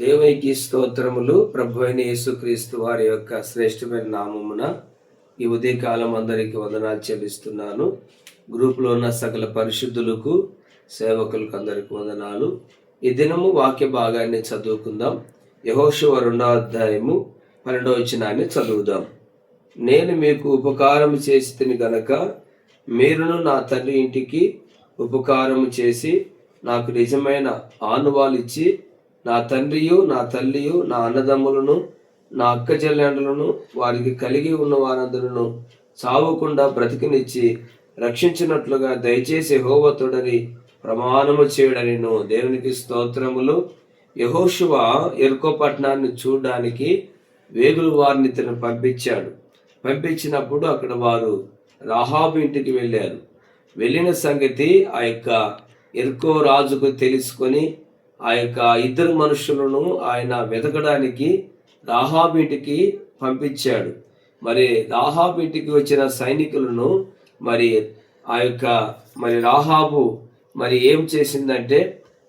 దేవునికి స్తోత్రములు. ప్రభు అయిన యేసుక్రీస్తు వారి యొక్క శ్రేష్టమైన నామమున ఈ ఉదయకాలం అందరికీ వందనాలు చెల్లిస్తున్నాను. గ్రూపులో ఉన్న సకల పరిశుద్ధులకు, సేవకులకు అందరికీ వందనాలు. ఈ దినము వాక్య భాగాన్ని చదువుకుందాం. యెహోషువ 2వ అధ్యాయము 12వ వచనాన్ని చదువుదాం. నేను మీకు ఉపకారం చేసి తిని గనక మీరును నా తల్లి ఇంటికి ఉపకారము చేసి నాకు నిజమైన ఆనువాలు ఇచ్చి నా తండ్రియు నా తల్లియు నా అన్నదమ్ములను నా అక్క చెల్లెండ్లను వారికి కలిగి ఉన్న వారందరూ చావకుండా బ్రతికినిచ్చి రక్షించినట్లుగా దయచేసి యెహోవా తోడని ప్రమాణము చేయడనిను. దేవునికి స్తోత్రములు. యెహోషువ యెరికో పట్టణాన్ని చూడడానికి వేగుల వారిని తను పంపించినప్పుడు అక్కడ వారు రాహాబు ఇంటికి వెళ్ళారు. వెళ్ళిన సంగతి ఆ యొక్క యెరికో రాజుకు తెలుసుకొని ఆ యొక్క ఇద్దరు మనుషులను ఆయన వెతకడానికి రాహాబు ఇంటికి పంపించాడు. మరి రాహాబు ఇంటికి వచ్చిన సైనికులను రాహాబు ఏం చేసిందంటే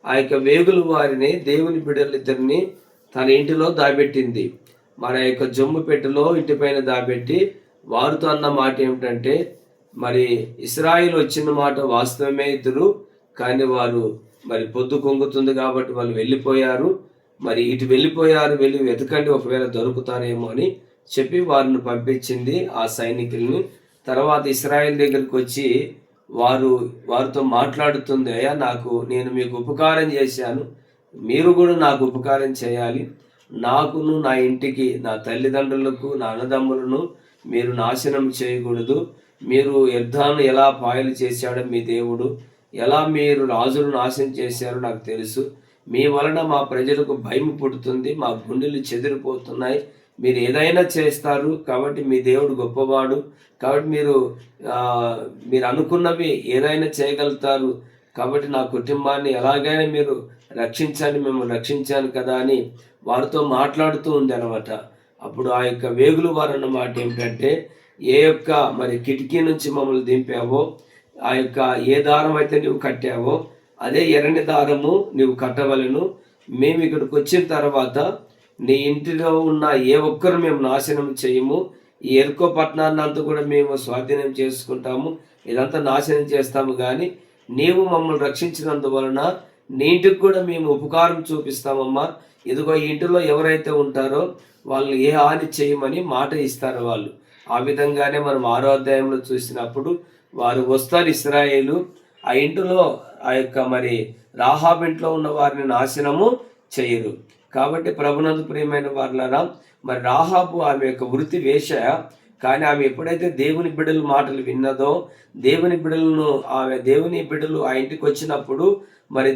ఆ యొక్క వేగుల వారిని, దేవుని బిడ్డలిద్దరిని తన ఇంటిలో దాబెట్టింది. మన యొక్క జమ్ము పెట్టెలో ఇంటిపైన దాబెట్టి వారితో అన్న మాట ఏమిటంటే, ఇశ్రాయేలు వచ్చిన మాట వాస్తవమే ఇద్దరు, కానీ వారు పొద్దు కొంగుతుంది కాబట్టి వాళ్ళు వెళ్ళిపోయారు. ఇటు వెళ్ళిపోయారు, వెళ్ళి వెతకండి, ఒకవేళ దొరుకుతారేమో అని చెప్పి వారిని పంపించింది ఆ సైనికుల్ని. తర్వాత ఇశ్రాయేల్ దగ్గరికి వచ్చి వారితో మాట్లాడుతుంది, అయ్యా నేను మీకు ఉపకారం చేశాను, మీరు కూడా నాకు ఉపకారం చేయాలి. నాకును నా ఇంటికి, నా తల్లిదండ్రులకు, నా అన్నదమ్ములను మీరు నాశనం చేయకూడదు. మీరు యుద్ధాన్ని ఎలా పాయలు చేశాడో మీ దేవుడు, ఎలా మీరు రాజును నాశనం చేశారో నాకు తెలుసు. మీ వలన మా ప్రజలకు భయం పుడుతుంది, మా గుండెలు చెదిరిపోతున్నాయి. మీరు ఏదైనా చేస్తారు కాబట్టి మీ దేవుడు గొప్పవాడు, కాబట్టి మీరు అనుకున్నవి ఏదైనా చేయగలుగుతారు. కాబట్టి నా కుటుంబాన్ని ఎలాగైనా మీరు రక్షించండి, మేము రక్షించాను కదా అని వారితో మాట్లాడుతూ ఉంది అనమాట. అప్పుడు ఆ యొక్క వేగులు వారు అన్నమాట ఏమిటంటే, ఏ యొక్క కిటికీ నుంచి మమ్మల్ని దింపావో, ఆ యొక్క ఏ దారం అయితే నువ్వు కట్టావో అదే ఎర్రని దారము నువ్వు కట్టవలను. మేము ఇక్కడికి వచ్చిన తర్వాత నీ ఇంటిలో ఉన్న ఏ ఒక్కరు మేము నాశనం చేయము. ఈ యెరికో పట్టణాన్ని అంతా కూడా మేము స్వాధీనం చేసుకుంటాము, ఇదంతా నాశనం చేస్తాము. కానీ నీవు మమ్మల్ని రక్షించినందువలన నీ ఇంటికి కూడా మేము ఉపకారం చూపిస్తామమ్మా. ఇదిగో ఈ ఇంటిలో ఎవరైతే ఉంటారో వాళ్ళని ఏ హాని చేయమని మాట ఇస్తారు వాళ్ళు. ఆ విధంగానే మనం 6వ అధ్యాయంలో చూసినప్పుడు వారు వస్తారు ఇశ్రాయేలు. ఆ ఇంటిలో ఆ యొక్క రాహాబు ఇంట్లో ఉన్న వారిని నాశనము చేయరు. కాబట్టి ప్రభునందు ప్రియమైన వారులారా, రాహాబు ఆమె యొక్క వృత్తి వేష, కానీ ఆమె ఎప్పుడైతే దేవుని బిడ్డల మాటలు విన్నదో, దేవుని బిడ్డలు ఆ ఇంటికి వచ్చినప్పుడు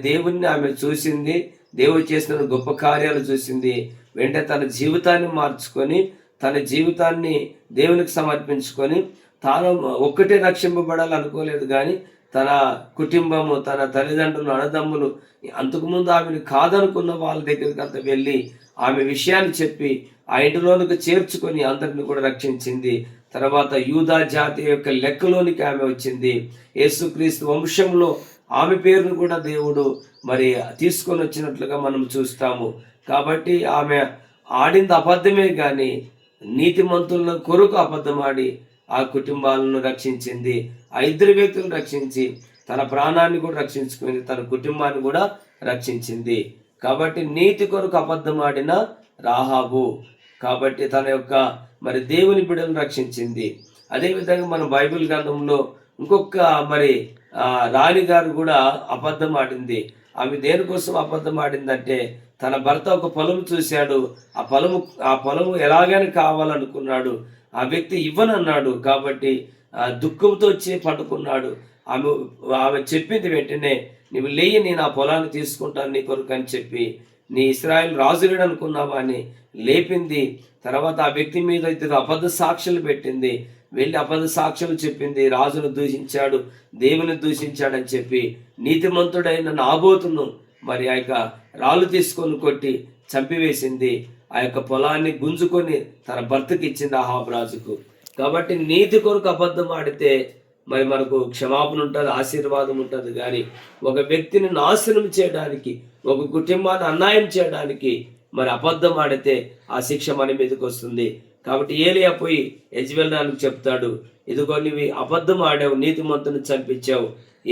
దేవుణ్ణి ఆమె చూసింది, దేవుడు చేసిన గొప్ప కార్యాలు చూసింది. వెంటనే తన జీవితాన్ని మార్చుకొని, తన జీవితాన్ని దేవునికి సమర్పించుకొని, తాను ఒక్కటే రక్షింపబడాలి అనుకోలేదు, కానీ తన కుటుంబము, తన తల్లిదండ్రులు, అన్నదమ్ములు, అంతకుముందు ఆమెను కాదనుకున్న వాళ్ళ దగ్గరికి అంత వెళ్ళి ఆమె విషయాన్ని చెప్పి ఆ ఇంటిలోనికి చేర్చుకొని అందరిని కూడా రక్షించింది. తర్వాత యూదా జాతి యొక్క లెక్కలోనికి ఆమె వచ్చింది. యేసుక్రీస్తు వంశంలో ఆమె పేరును కూడా దేవుడు తీసుకొని వచ్చినట్లుగా మనం చూస్తాము. కాబట్టి ఆమె ఆడింది అబద్ధమే, కానీ నీతిమంతుల కొరకు అబద్ధమాడి ఆ కుటుంబాలను రక్షించింది. ఆ ఇద్దరు వ్యక్తులను రక్షించి తన ప్రాణాన్ని కూడా రక్షించుకుంది, తన కుటుంబాన్ని కూడా రక్షించింది. కాబట్టి నీతి కొరకు అబద్ధం ఆడిన రాహాబు, కాబట్టి తన యొక్క దేవుని బిడ్డలను రక్షించింది. అదేవిధంగా మన బైబిల్ గ్రంథంలో ఇంకొక రాణి గారు కూడా అబద్ధం ఆడింది. ఆమె దేనికోసం అబద్ధం ఆడిందంటే, తన భర్త ఒక పొలం చూశాడు, ఆ పొలము ఎలాగైనా కావాలనుకున్నాడు. ఆ వ్యక్తి ఇవ్వనన్నాడు, కాబట్టి దుఃఖంతో వచ్చి పట్టుకున్నాడు. ఆమె చెప్పింది వెంటనే, నువ్వు లేయి, నేను ఆ పొలాన్ని తీసుకుంటాను నీ కొరకు అని చెప్పి, నీ ఇశ్రాయేలు రాజులేడు అనుకున్నావా అని లేపింది. తర్వాత ఆ వ్యక్తి మీద 2 అబద్ధ సాక్షులు పెట్టింది. వెళ్ళి అబద్ధ సాక్షులు చెప్పింది, రాజును దూషించాడు, దేవుని దూషించాడని చెప్పి నీతిమంతుడైన నాబోతును ఆ యొక్క రాళ్ళు తీసుకొని కొట్టి చంపివేసింది. ఆ యొక్క పొలాన్ని గుంజుకొని తన భర్తకి ఇచ్చింది అహాబు రాజుకు. కాబట్టి నీతి కొరకు అబద్ధం ఆడితే మనకు క్షమాపణ ఉంటుంది, ఆశీర్వాదం ఉంటుంది. కానీ ఒక వ్యక్తిని నాశనం చేయడానికి, ఒక కుటుంబాన్ని అన్యాయం చేయడానికి మరి అబద్ధం ఆడితే ఆ శిక్ష మన మీదకి వస్తుంది. కాబట్టి ఏలియా పోయి యెజ్బెల్ చెప్తాడు, ఇదిగో నీవి అబద్ధం ఆడావు, నీతిమంతుని చంపించావు.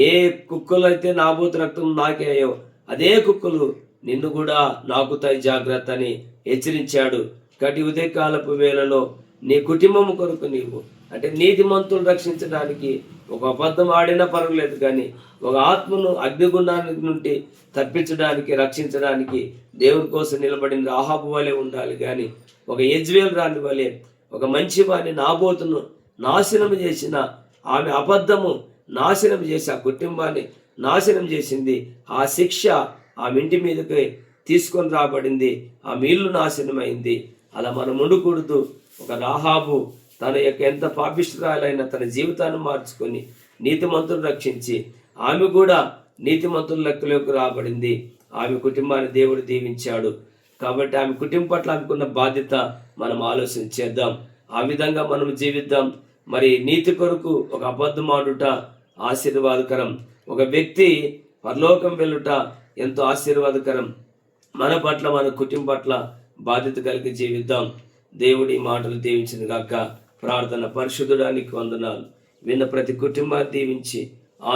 ఏ కుక్కలు అయితే నాబోతు రక్తం నాకేయో అదే కుక్కలు నిన్ను కూడా నాకుతాయి, జాగ్రత్త అని హెచ్చరించాడు. కాబట్టి ఉదయకాలపు వేళలో నీ కుటుంబం కొరకు నీవు అంటే నీతిమంతులు రక్షించడానికి ఒక అబద్ధం ఆడినా పర్వాలేదు, కానీ ఒక ఆత్మను అగ్నిగుండానికి నుండి తప్పించడానికి రక్షించడానికి దేవుని కోసం నిలబడిన రాహాబు వలె ఉండాలి. కానీ ఒక యెజ్బెల్ రాణి వలె ఒక మంచి వారిని నాబోతును నాశనం చేసిన ఆమె అబద్ధము నాశనం చేసి ఆ కుటుంబాన్ని నాశనం చేసింది. ఆ శిక్ష ఆమె ఇంటి మీదకి తీసుకొని రాబడింది. ఆమె ఇల్లు నాశనమైంది. అలా మనం ఉండకూడదు. ఒక రాహాబు తన యొక్క ఎంత పాపిష్ఠురాలైన తన జీవితాన్ని మార్చుకొని నీతిమంతులు రక్షించి ఆమె కూడా నీతిమంతుల లెక్కలోకి రాబడింది. ఆమె కుటుంబాన్ని దేవుడు దీవించాడు. కాబట్టి ఆమె కుటుంబం పట్ల ఆమెకున్న బాధ్యత మనం ఆలోచన చేద్దాం. ఆ విధంగా మనం జీవిద్దాం. మరి నీతి కొరకు ఒక అబద్ధం ఆడుట ఆశీర్వాదకరం. ఒక వ్యక్తి పరలోకం వెళ్ళుట ఎంతో ఆశీర్వాదకరం. మన పట్ల మన కుటుంబం పట్ల బాధ్యత కలిగి జీవిద్దాం. దేవుడి మాటలు దీవించిన గాక. ప్రార్థన. పరిశుద్ధుడానికి వందనాలు. విన్న ప్రతి కుటుంబాన్ని దీవించి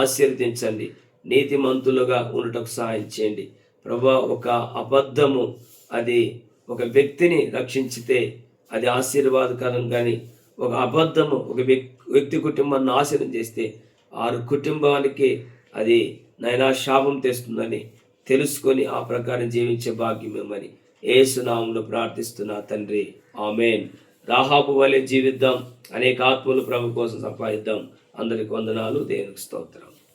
ఆశీర్వదించండి. నీతిమంతులుగా ఉండటకు సహాయం చేయండి ప్రభా. ఒక అబద్ధము అది ఒక వ్యక్తిని రక్షించితే అది ఆశీర్వాదకరం, కానీ ఒక అబద్ధము ఒక వ్యక్తి కుటుంబాన్ని నాశనం చేస్తే ఆరు కుటుంబానికి అది నైనా శాపం తెస్తుందని తెలుసుకొని ఆ ప్రకారం జీవించే భాగ్యం ఇవ్వమని యేసు నామములో ప్రార్థిస్తున్నా తండ్రి, ఆమేన్. రాహాబు వలె జీవిద్దాం. అనేక ఆత్మలు ప్రభు కోసం సంపాదిద్దాం. అందరికి వందనాలు. దేవునికి స్తోత్రం.